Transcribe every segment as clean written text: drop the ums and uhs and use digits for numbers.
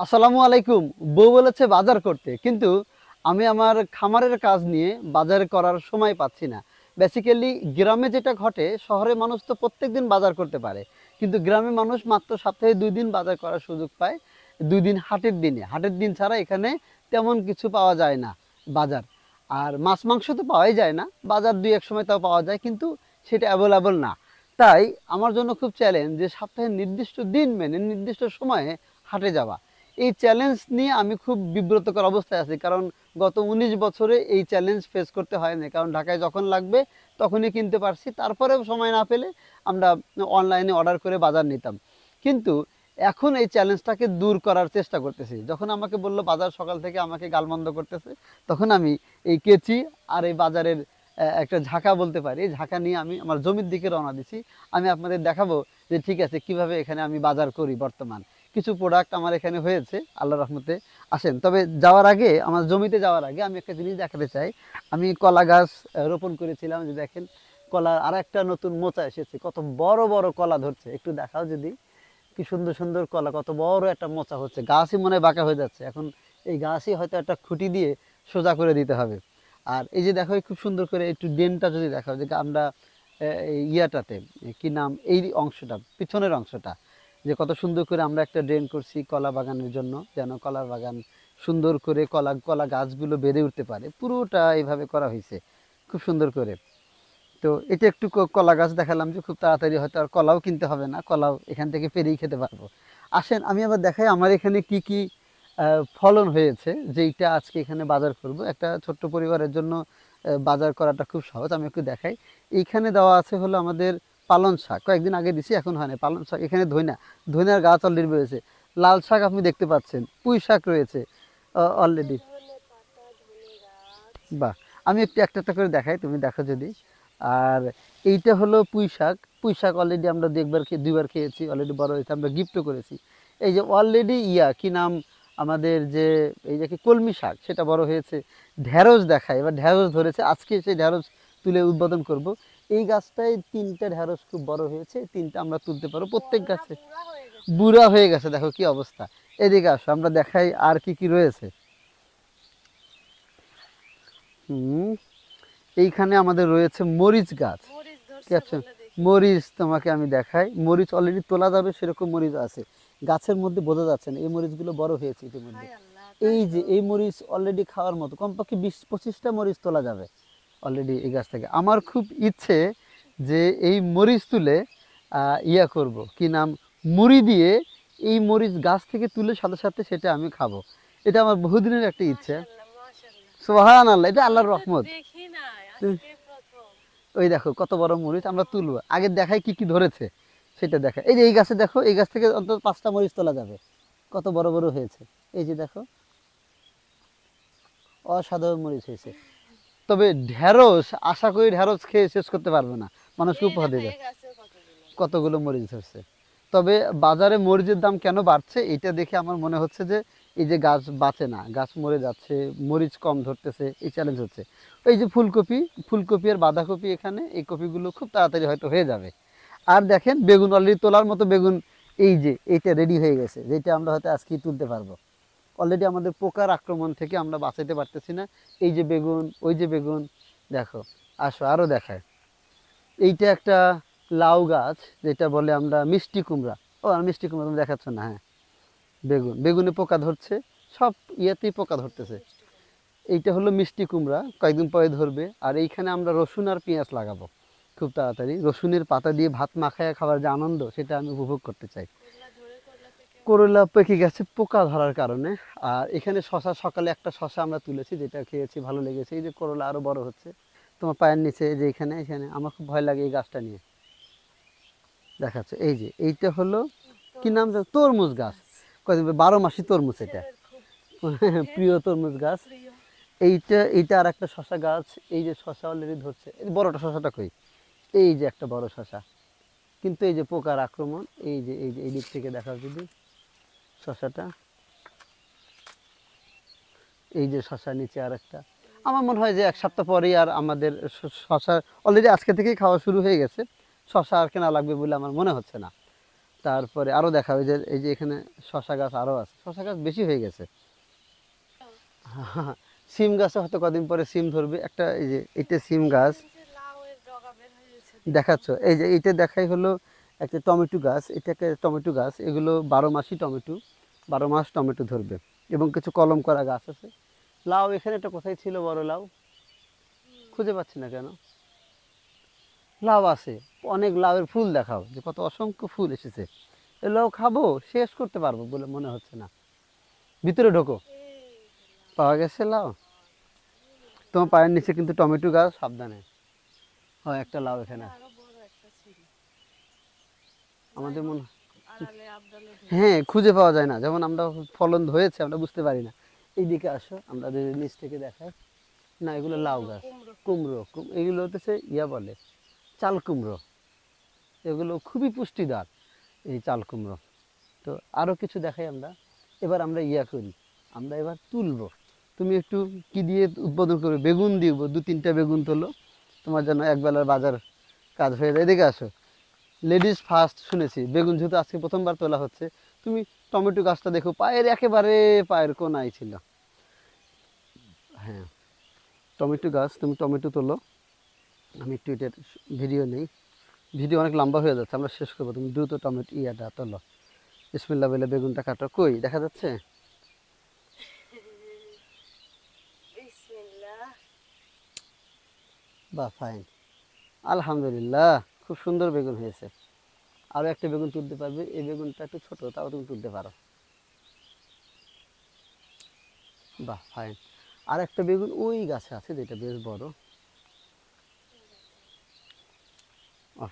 আসসালামু আলাইকুম। বউ বলেছে বাজার করতে, কিন্তু আমি আমার খামারের কাজ নিয়ে বাজার করার সময় পাচ্ছি না। বেসিক্যালি গ্রামে যেটা ঘটে, শহরে মানুষ তো প্রত্যেকদিন বাজার করতে পারে, কিন্তু গ্রামে মানুষ মাত্র সপ্তাহে 2 দিন বাজার করার সুযোগ পায়। 2 দিন হাটের দিনে, হাটের দিন ছাড়া এখানে তেমন কিছু পাওয়া যায় না বাজার। আর মাছ মাংস তো পাওয়াই যায় না, বাজার দুই এক সময় তাও পাওয়া যায়, কিন্তু সেটা অ্যাভেলেবল না। তাই আমার জন্য খুব চ্যালেঞ্জ যে সপ্তাহের নির্দিষ্ট দিন মেনে নির্দিষ্ট সময়ে হাটে যাওয়া। এই চ্যালেঞ্জ নিয়ে আমি খুব বিব্রতকর অবস্থায় আছি, কারণ গত 19 বছরে এই চ্যালেঞ্জ ফেস করতে হয় না, কারণ ঢাকায় যখন লাগবে তখনই কিনতে পারছি। তারপরেও সময় না পেলে আমরা অনলাইনে অর্ডার করে বাজার নিতাম। কিন্তু এখন এই চ্যালেঞ্জটাকে দূর করার চেষ্টা করতেছি। যখন আমাকে বললো বাজার সকাল থেকে আমাকে গালমন্দ করতেছে, তখন আমি এই কেচি আর এই বাজারের একটা ঝাঁকা বলতে পারি, এই ঝাঁকা নিয়ে আমি আমার জমির দিকে রওনা দিছি। আমি আপনাদের দেখাবো যে ঠিক আছে কিভাবে এখানে আমি বাজার করি। বর্তমান কিছু প্রোডাক্ট আমার এখানে হয়েছে আল্লাহর রহমতে। আসেন, তবে যাওয়ার আগে, আমার জমিতে যাওয়ার আগে আমি একটা জিনিস দেখাতে চাই। আমি কলা গাছ রোপণ করেছিলাম, যে দেখেন কলার আর একটা নতুন মোচা এসেছে, কত বড় বড় কলা ধরছে, একটু দেখাও যদি। কি সুন্দর সুন্দর কলা, কত বড় একটা মোচা হচ্ছে। গাছই মনে হয় বাঁকা হয়ে যাচ্ছে এখন। এই গাছই হয়তো একটা খুঁটি দিয়ে সোজা করে দিতে হবে। আর এই যে দেখো, খুব সুন্দর করে একটু ডেনটা যদি দেখাও, যে আমরা এই ইয়াটাতে, কি নাম, এই অংশটা, পিছনের অংশটা, যে কত সুন্দর করে আমরা একটা ড্রেন করছি কলা বাগানের জন্য, যেন কলার বাগান সুন্দর করে কলা কলা গাছগুলো বেড়ে উঠতে পারে। পুরোটা এইভাবে করা হয়েছে খুব সুন্দর করে। তো এটা একটু কলা গাছ দেখালাম, যে খুব তাড়াতাড়ি হয়তো আর কলাও কিনতে হবে না, কলাও এখান থেকে পেরেই খেতে পারবো। আসেন আমি আবার দেখাই আমার এখানে কি কি ফলন হয়েছে, যেইটা আজকে এখানে বাজার করব। একটা ছোট্ট পরিবারের জন্য বাজার করাটা খুব সহজ। আমি একটু দেখাই। এইখানে দেওয়া আছে হলো আমাদের পালং শাক, কয়েকদিন আগে দিছি, এখন হয় না। পালং শাক, এখানে ধনিয়ার গাছ অলরেডি রয়েছে। লাল শাক আপনি দেখতে পাচ্ছেন, পুঁই শাক রয়েছে অলরেডি। বাহ, আমি একটু একটা একটা করে দেখাই, তুমি দেখো যদি। আর এইটা হলো পুঁই শাক। পুঁই শাক অলরেডি আমরা দুইবার খেয়েছি, অলরেডি বড় হয়েছে, আমরা গিফটও করেছি। এই যে অলরেডি কি নাম, আমাদের যে এই যে কি কলমি শাক, সেটা বড় হয়েছে। ঢেঁড়স দেখায়, এবার ঢেঁড়স ধরেছে, আজকে সেই ঢেঁড়স তুলে উদ্বোধন করব। এই গাছটায় 3টা ঢেঁড়স খুব বড় হয়েছে, 3টা আমরা তুলতে পারবো প্রত্যেক গাছে। বুড়া হয়ে গেছে, দেখো কি অবস্থা। এদিকে আসো, আমরা দেখাই আর কি কি রয়েছে। হুম, এইখানে আমাদের রয়েছে মরিচ গাছ। ঠিক আছে, মরিচ তোমাকে আমি দেখাই। মরিচ অলরেডি তোলা যাবে সেরকম মরিচ আছে গাছের মধ্যে, বোঝা যাচ্ছে না। এই মরিচগুলো বড় হয়েছে ইতিমধ্যে। এই যে এই মরিচ অলরেডি খাওয়ার মতো, কমপক্ষে 20-25টা মরিচ তোলা যাবে অলরেডি এই গাছ থেকে। আমার খুব ইচ্ছে যে এই মরিচ তুলে করব, কি নাম, মুড়ি দিয়ে এই মরিচ গাছ থেকে তুলে সাথে সাথে সেটা আমি খাবো। এটা আমার বহুদিনের একটা ইচ্ছে। সুবহানাল্লাহ, এটা আল্লাহর রহমত। ওই দেখো কত বড় মরিচ, আমরা তুলবো। আগে দেখাই কি কি ধরেছে সেটা দেখাই। এই যে এই গাছে দেখো, এই গাছ থেকে অন্তত 5টা মরিচ তোলা যাবে, কত বড় বড় হয়েছে। এই যে দেখো, অসাধারণ মরিচ হয়েছে। তবে ঢেঁড়স, আশা করি ঢেঁড়স খেয়ে শেষ করতে পারবে না, মানুষকে উপহার দেবে। কতগুলো মরিচ ধরছে। তবে বাজারে মরিচের দাম কেন বাড়ছে, এটা দেখে আমার মনে হচ্ছে যে এই যে গাছ বাঁচে না, গাছ মরে যাচ্ছে, মরিচ কম ধরতেছে, এই চ্যালেঞ্জ হচ্ছে। এই যে ফুলকপি, ফুলকপি আর বাঁধাকপি, এখানে এই কপিগুলো খুব তাড়াতাড়ি হয়তো হয়ে যাবে। আর দেখেন বেগুন, অলরেডি তোলার মতো বেগুন। এই যে এইটা রেডি হয়ে গেছে, যেটা আমরা হয়তো আজকেই তুলতে পারবো। অলরেডি আমাদের পোকার আক্রমণ থেকে আমরা বাঁচাতে পারতেছি না। এই যে বেগুন, ওই যে বেগুন, দেখো। আসো আরও দেখায়। এইটা একটা লাউ গাছ, যেটা বলে আমরা মিষ্টি কুমড়া। ও, আর মিষ্টি কুমড়া তুমি দেখাচ্ছ না। হ্যাঁ, বেগুন, বেগুনে পোকা ধরছে, সব ইয়েতেই পোকা ধরতেছে। এইটা হলো মিষ্টি কুমড়া, কয়েকদিন পরে ধরবে। আর এইখানে আমরা রসুন আর পেঁয়াজ লাগাবো খুব তাড়াতাড়ি। রসুনের পাতা দিয়ে ভাত মাখায় খাবার যে আনন্দ, সেটা আমি উপভোগ করতে চাই। করলা পেকে গেছে পোকা ধরার কারণে। আর এখানে শশা, সকালে একটা শশা আমরা তুলেছি, যেটা খেয়েছি, ভালো লেগেছে। এই যে করলা আরও বড় হচ্ছে তোমার পায়ের নিচে, যে এখানে এখানে আমার খুব ভয় লাগে এই গাছটা নিয়ে। দেখাচ্ছে এই যে এইটা হলো কি নাম, তরমুজ গাছ। কয়েকদিন 12 মাসি তরমুজ, এটা প্রিয় তরমুজ গাছ। এইটা আর একটা শশা গাছ। এই যে শশা অলরেডি ধরছে। এই বড়টা শশাটা কই, এই যে একটা বড় শশা, কিন্তু এই যে পোকার আক্রমণ। এই যে এই দিক থেকে দেখা যদি শশাটা, এই যে শশা নিচে আর একটা। আমার মনে হয় যে 1 সপ্তাহ পরেই আর আমাদের শশা অলরেডি আজকে থেকেই খাওয়া শুরু হয়ে গেছে। শশা আর কেনা লাগবে বলে আমার মনে হচ্ছে না। তারপরে আরো দেখা, ওই যে এই যে এখানে শশা গাছ আরো আছে, শশা গাছ বেশি হয়ে গেছে। সিম গাছে হয়তো কদিন পরে সিম ধরবে একটা, এই যে এটা সিম গাছ দেখাচ্ছ, এই যে এইটা দেখাই হলো একটা টমেটো গাছ, এটা একটা টমেটো গাছ, এগুলো 12 মাসই টমেটো, 12 মাস টমেটো ধরবে। এবং কিছু কলম করা গাছ আছে। লাউ এখানে একটা কোথায় ছিল বড় লাউ, খুঁজে পাচ্ছি না কেন। লাউ আছে, অনেক লাউয়ের ফুল দেখাও, যে কত অসংখ্য ফুল এসেছে। এই লাউ খাবো, শেষ করতে পারবো বলে মনে হচ্ছে না। ভিতরে ঢোকো, পাওয়া গেছে লাউ। তোমার পায়ের নিচে কিন্তু টমেটো গাছ, সাবধানে। হয় একটা লাউ এখানে আমাদের মনে, হ্যাঁ খুঁজে পাওয়া যায় না, যেমন আমরা ফলন হয়েছে আমরা বুঝতে পারি না। এইদিকে আসো, আমরা নিচ থেকে দেখাই। না এগুলো লাউ গাছ, কুমড়ো, এগুলো হচ্ছে ইয়া বলে চাল কুমড়ো, এগুলো খুবই পুষ্টিদার এই চাল কুমড়ো। তো আরও কিছু দেখাই আমরা। এবার আমরা ইয়া করি, আমরা এবার তুলবো। তুমি একটু কি দিয়ে উদ্বোধন করবে, বেগুন দিব, 2-3টা বেগুন তোলো, তোমার জন্য একবেলার বাজার কাজ হয়ে যায়। এদিকে আসো, লেডিস ফার্স্ট শুনেছি, বেগুন যেহেতু আজকে প্রথমবার তোলা হচ্ছে। তুমি টমেটো গাছটা দেখো, পায়ের একেবারে পায়ের কোনায় ছিল। হ্যাঁ টমেটো গাছ, তুমি টমেটো তোলো, আমি একটু এটার ভিডিও নেই, ভিডিও অনেক লম্বা হয়ে যাচ্ছে, আমরা শেষ করবো, তুমি দ্রুত টমেটো ইয়াটা তোলো। বিসমিল্লাহ বলে বেগুনটা কাটো, কই দেখা যাচ্ছে? বাহ ফাইন, আলহামদুলিল্লাহ, খুব সুন্দর বেগুন হয়েছে। আরও একটা বেগুন তুলতে পারবে, এই বেগুনটা একটু ছোট, তাও তুমি তুলতে পারো। বাহ ফাইন। আর একটা বেগুন ওই গাছে আছে যেটা বেশ বড়।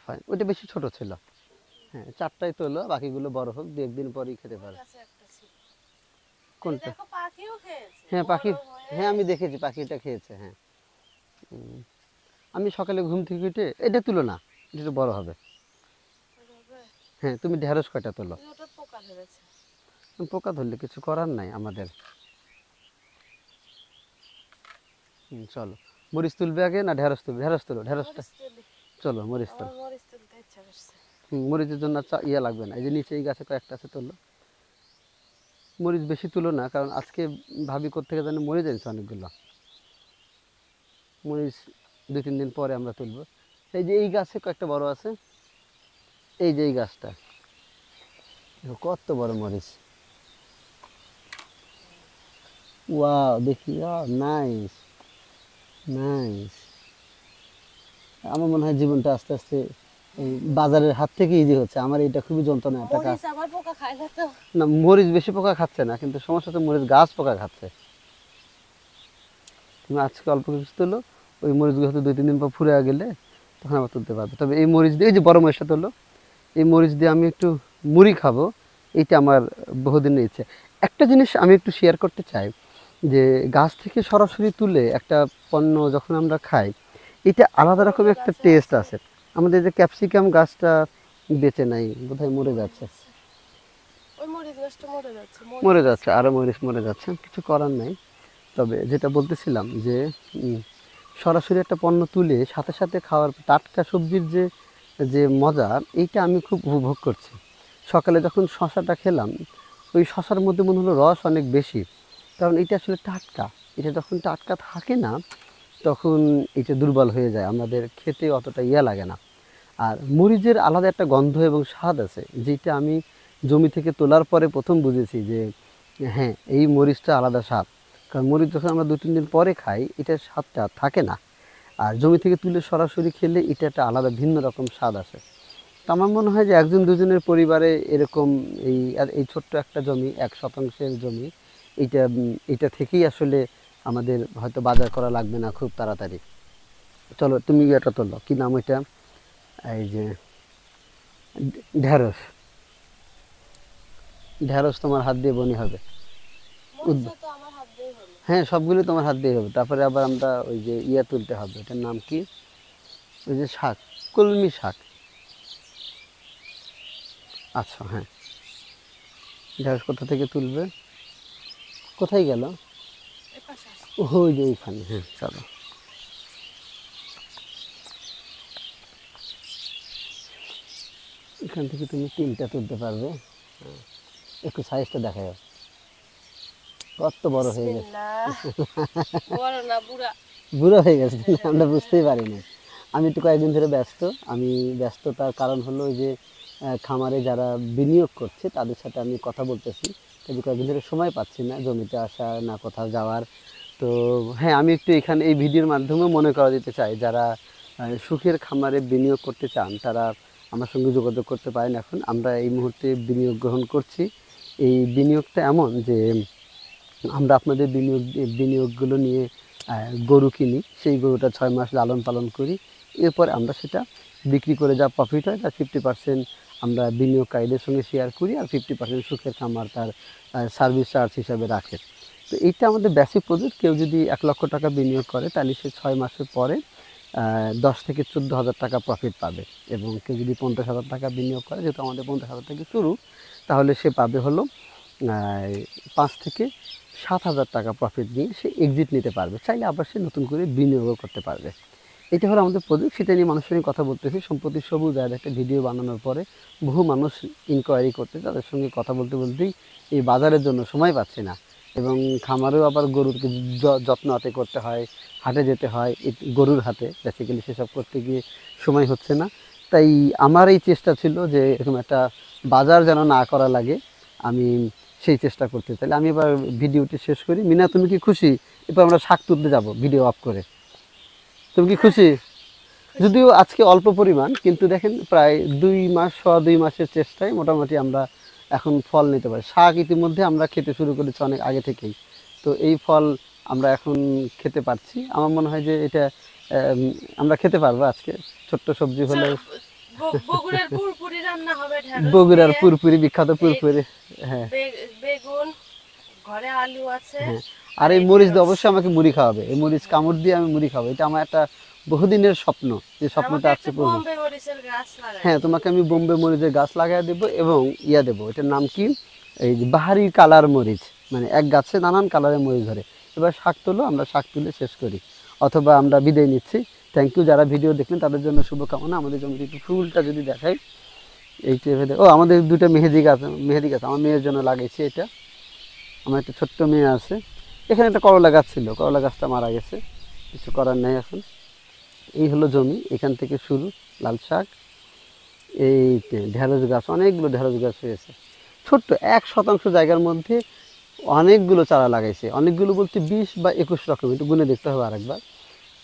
ফাইন, ওইটা বেশি ছোট ছিল। হ্যাঁ 4টাই তোলো, বাকিগুলো বড় হোক, 2-1 দিন পরেই খেতে পারো। কোনটা? হ্যাঁ পাখি, হ্যাঁ আমি দেখেছি পাখিটা খেয়েছে। হ্যাঁ আমি সকালে ঘুম থেকে উঠে, এটা তুলো না, এটা বড় হবে। হ্যাঁ তুমি ঢেঁড়স কয়টা তোলো। পোকা ধরলে কিছু করার নাই আমাদের। চলো, মরিচ তুলবে আগে না ঢেঁড়স তুলবে? ঢেঁড়স তোলো, ঢেঁড়সটা চলো, মরিচ তোলো। মরিচের জন্য ইয়ে লাগবে না, এই যে নিচে এই গাছে কয়েকটা আছে, তোলো। মরিচ বেশি তুলো না, কারণ আজকে ভাবি কোত্থেকে জানি মরিচ এনেছে অনেকগুলো। মরিচ 2-3 দিন পরে আমরা তুলবো। এই যে এই গাছে কয়েকটা বড় আছে, এই যে এই গাছটা কত বড় মরিচ। ওয়াও দেখি, নাইস নাইস। আমার মনে হয় জীবনটা আস্তে আস্তে এই বাজারের হাত থেকে ইজি হচ্ছে। আমার এটা খুবই যন্ত্রণা একটা কাজ। না মরিচ বেশি পোকা খাচ্ছে না, কিন্তু সমস্যা হচ্ছে মরিচ গাছ পোকা খাচ্ছে। তুমি আজকে অল্প কিছু তুলো, ওই মরিচগুলো হয়তো 2-3 দিন পর ফুরে গেলে তখন আবার তুলতে পারবে। তবে এই মরিচ দিয়ে, এই যে বড় মরিচটা তুললো, এই মরিচ দিয়ে আমি একটু মুড়ি খাবো, এইটা আমার বহুদিনের ইচ্ছে। একটা জিনিস আমি একটু শেয়ার করতে চাই, যে গাছ থেকে সরাসরি তুলে একটা পণ্য যখন আমরা খাই, এটা আলাদা রকমের একটা টেস্ট আছে। আমাদের যে ক্যাপসিকাম গাছটা বেঁচে নাই, বোধহয় মরে যাচ্ছে, মরে যাচ্ছে, আরও মরিচ মরে যাচ্ছে, কিছু করার নাই। তবে যেটা বলতেছিলাম যে সরাসরি একটা পণ্য তুলে সাথে সাথে খাওয়ার, টাটকা সবজির যে যে মজা, এইটা আমি খুব উপভোগ করছি। সকালে যখন শশাটা খেলাম, ওই শশার মধ্যে মনে হলো রস অনেক বেশি, কারণ এটা আসলে টাটকা। এটা যখন টাটকা থাকে না, তখন এটা দুর্বল হয়ে যায়, আমাদের খেতে অতটা ইয়া লাগে না। আর মরিচের আলাদা একটা গন্ধ এবং স্বাদ আছে, যেটা আমি জমি থেকে তোলার পরে প্রথম বুঝেছি যে হ্যাঁ এই মরিচটা আলাদা স্বাদ। কারণ মরিচ যখন আমরা 2-3 দিন পরে খাই, এটার স্বাদটা থাকে না। আর জমি থেকে তুলে সরাসরি খেলে এটা একটা আলাদা ভিন্ন রকম স্বাদ আসে। তো আমার মনে হয় যে 1-2 জনের পরিবারে এরকম এই ছোট্ট একটা জমি, 1 শতাংশের জমি, এইটা থেকেই আসলে আমাদের হয়তো বাজার করা লাগবে না খুব তাড়াতাড়ি। চলো তুমি এটা তোলো, কি নাম ওইটা, এই যে ঢেঁড়স, ঢেঁড়স তোমার হাত দিয়ে বনি হবে। হ্যাঁ সবগুলো তোমার হাত দিয়ে হবে। তারপরে আবার আমরা ওই যে ইয়া তুলতে হবে, এটার নাম কি, ওই যে শাক, কলমি শাক। আচ্ছা হ্যাঁ, ঢেঁড়স কোথা থেকে তুলবে, কোথায় গেল, ওই যে ওইখানে। হ্যাঁ চলো, এখান থেকে তুমি 3টা তুলতে পারবে। একটু সাইজটা দেখাও, কত বড় হয়ে গেছে। বড় না বুড়া? বুড়ো হয়ে গেছে, আমরা বুঝতেই পারিনি। আমি একটু কয়েকদিন ধরে ব্যস্ত। আমি ব্যস্ততার কারণ হলো ওই যে খামারে যারা বিনিয়োগ করছে তাদের সাথে আমি কথা বলতেছি, কিন্তু কয়েকদিন ধরে সময় পাচ্ছি না জমিতে আসা না কোথাও যাওয়ার। তো হ্যাঁ, আমি একটু এখানে এই ভিডিওর মাধ্যমে মনে করা দিতে চাই, যারা সুখের খামারে বিনিয়োগ করতে চান তারা আমার সঙ্গে যোগাযোগ করতে পারেন। এখন আমরা এই মুহূর্তে বিনিয়োগ গ্রহণ করছি। এই বিনিয়োগটা এমন যে আমরা আপনাদের বিনিয়োগগুলো নিয়ে গরু কিনি, সেই গরুটা 6 মাস লালন পালন করি, এরপর আমরা সেটা বিক্রি করে যা প্রফিট হয় তার 50% আমরা বিনিয়োগকারীদের সঙ্গে শেয়ার করি, আর 50% সুখের খামার তার সার্ভিস চার্জ হিসাবে রাখে। তো এইটা আমাদের বেসিক প্রজেক্ট। কেউ যদি 1 লক্ষ টাকা বিনিয়োগ করে তাহলে সে 6 মাসের পরে 10 থেকে 14,000 টাকা প্রফিট পাবে, এবং কেউ যদি 50,000 টাকা বিনিয়োগ করে, যেহেতু আমাদের 50,000 থেকে শুরু, তাহলে সে পাবে হলো 5 থেকে 7,000 টাকা প্রফিট নিয়ে সে এক্সিট নিতে পারবে, চাইলে আবার সে নতুন করে বিনিয়োগও করতে পারবে। এটা হলো আমাদের প্রজেক্ট, সেটা নিয়ে মানুষের সঙ্গে কথা বলতেছি। সম্প্রতি সবুজ আয়ের একটা ভিডিও বানানোর পরে বহু মানুষ ইনকোয়ারি করতে, তাদের সঙ্গে কথা বলতে বলতেই এই বাজারের জন্য সময় পাচ্ছি না, এবং খামারেও আবার গরুকে যত্ন হাতে করতে হয়, হাটে যেতে হয়, গরুর হাটে বেসিক্যালি সেসব করতে গিয়ে সময় হচ্ছে না। তাই আমার এই চেষ্টা ছিল যে এরকম একটা বাজার যেন না করা লাগে, আমি সেই চেষ্টা করতে চাই। আমি এবার ভিডিওটি শেষ করি। মিনা, তুমি কি খুশি? এরপর আমরা শাক তুলতে যাব ভিডিও অফ করে। তুমি কি খুশি? যদিও আজকে অল্প পরিমাণ, কিন্তু দেখেন প্রায় 2 মাসের চেষ্টায় মোটামুটি আমরা এখন ফল নিতে পারি। শাক ইতিমধ্যে আমরা খেতে শুরু করেছি অনেক আগে থেকেই, তো এই ফল আমরা এখন খেতে পারছি। আমার মনে হয় যে এটা আমরা খেতে পারবো আজকে। ছোট্ট সবজি হলে বগুড়ার পুরপুরি রান্না হবে, বগুড়ার পুরপুরি, বিখ্যাত পুরপুরি। হ্যাঁ, বেগুন, ঘরে আলু আছে। হ্যাঁ, আর এই মরিচ দিয়ে অবশ্যই আমাকে মুড়ি খাওয়াবে। এই মরিচ কামড় দিয়ে আমি মুড়ি খাবো, এটা আমার একটা বহুদিনের স্বপ্ন, যে স্বপ্নটা আছে পূর্ণ। হ্যাঁ, তোমাকে আমি বোম্বে মরিচের গাছ লাগাই দেবো, এবং ইয়া দেবো, এটার নাম কি, এই যে বাহারি কালার মরিচ, মানে এক গাছে নানান কালারের মরিচ ধরে। এবার শাক তুলো, আমরা শাক তুলে শেষ করি, অথবা আমরা বিদায় নিচ্ছি। থ্যাংক ইউ যারা ভিডিও দেখলেন, তাদের জন্য শুভকামনা। আমাদের জমিতে একটু ফুলটা যদি দেখাই, এইটা ও আমাদের 2টা মেহেদি গাছ আমার মেয়ের জন্য লাগাইছি। এটা আমার একটা ছোট্ট মেয়ে আছে। এখানে একটা করলা গাছ ছিল, করলা গাছটা মারা গেছে, কিছু করার নেই এখন। এই হলো জমি, এখান থেকে শুরু লাল শাক। এই ঢেঁড়স গাছ, অনেকগুলো ঢেঁড়স গাছ হয়েছে। ছোট্ট 1% জায়গার মধ্যে অনেকগুলো চারা লাগাইছে, অনেকগুলো বলতে 20 বা 21 রকম, একটু গুনে দেখতে হবে আরেকবার।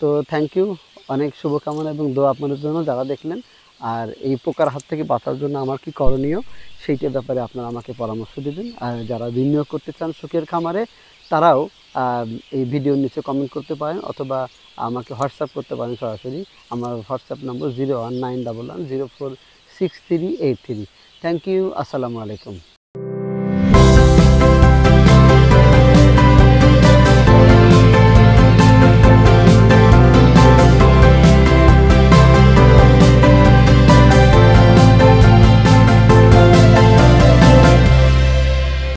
তো থ্যাংক ইউ, অনেক শুভকামনা এবং দোয়া আপনাদের জন্য যারা দেখলেন। আর এই পোকার হাত থেকে বাঁচার জন্য আমার কি করণীয়, সেইটার ব্যাপারে আপনারা আমাকে পরামর্শ দেবেন। আর যারা বিনিয়োগ করতে চান সুখের খামারে, তারাও এই ভিডিওর নিচে কমেন্ট করতে পারেন, অথবা আমাকে হোয়াটসঅ্যাপ করতে পারেন সরাসরি। আমার হোয়াটসঅ্যাপ নম্বর 01911046383। থ্যাংক ইউ, আসসালামু আলাইকুম।